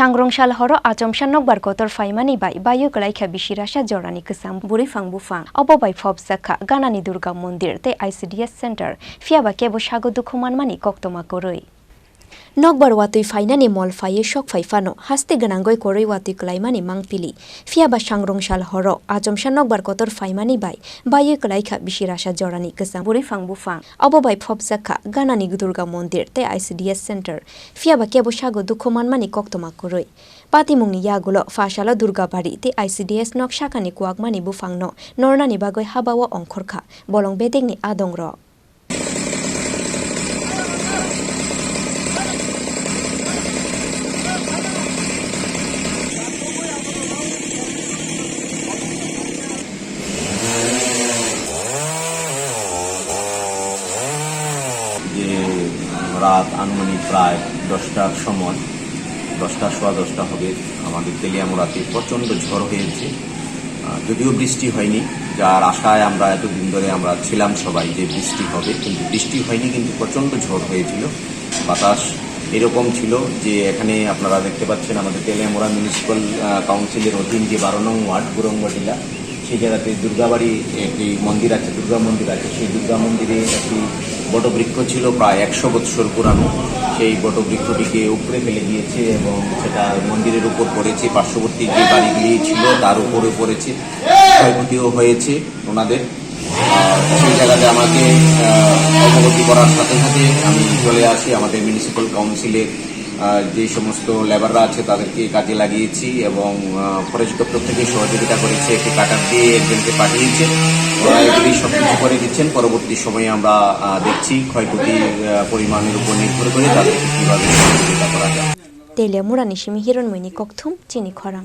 Sangrongshal horo Achumsa Nokbar Kotor Phaimani Baiwi Kwlaikha Bisirasa Jorani Kwcham Bwrwiphang Buphang Obobai Phobsakha Ganani Durga Mondir te ICDS Center Fiaba Kebo Shago Dukhumanmani Koktoma Koroi Nokbar watui Phainani mol Phaiye Shok Phaifano Haste Ganangoi Koroi watui Klaimani Mangpili Fiaba Sangrongshal horo Achumsa Nokbar Kotor Phaimani Baiwi Kwlaikha Bisirasa Jorani Kwcham Bwrwiphang Buphang Obobai Phobsakha Ganani Durga Mondir te ICDS Center Fiaba Kebo Shago Dukhumanmani Koktoma Koroi Patimungni yagulo Fashala Durga Bari te ICDS nok Shakani Kuagmani Buphangno Nornani Bagoi Habawa Ongkhorkha Bolong Bedengni Adongro রাত আনুমানিক প্রায় 10টার সময় 10টা সোয়া 10টা হবে আমাদের তেলিয়ামুড়াতে প্রচণ্ড ঝড় হয়েছে যদিও বৃষ্টি হয়নি যার আশায় আমরা এতদিন ধরে আমরা ছিলাম সবাই যে বৃষ্টি হবে কিন্তু বৃষ্টি হয়নি কিন্তু প্রচণ্ড ঝড় হয়েছিল বাতাস এরকম ছিল যে এখানে আপনারা দেখতে পাচ্ছেন আমাদের তেলিয়ামুড়া মিউনিসিপ্যাল কাউন্সিলের অধীন যে 12 নং ওয়ার্ড গুরঙ্গটিলা সেই জায়গাতে দুর্গাবাড়ি একটি মন্দির আছে দুর্গা মন্দির আছে সেই দুর্গা মন্দিরে একটি বটবৃক্ষ ছিল প্রায় 100 বছর পুরানো সেই বটবৃক্ষটিকে উপরে ফেলে দিয়েছে এবং সেটা মন্দিরের উপর পড়েছে পার্শ্ববর্তী যে বাড়িগুলি ছিল তার উপরে পড়েছে ক্ষয়ক্ষতিও হয়েছে ওনাদের সেই জায়গাতে আমাকে অবগতি করার সাথে সাথে আমি চলে আসি আমাদের মিউনিসিপ্যাল কাউন্সিলের যে সমস্ত লেবাররা আছে তাদেরকে কাজে লাগিয়েছি এবং ফরেস্ট দপ্তর থেকে সহযোগিতা করেছে একটি কাটার দিয়ে একজনকে পাঠিয়েছে ওরা এগুলি সব কিছু করে দিচ্ছেন পরবর্তী সময়ে আমরা দেখছি ক্ষয়ক্ষতির পরিমাণের উপর নির্ভর করে তাদেরকে কীভাবে সহযোগিতা করা যায় তেলিয়ামুড়া নিশিমি হিরণময়নি কোকথুম চিনি খরাং।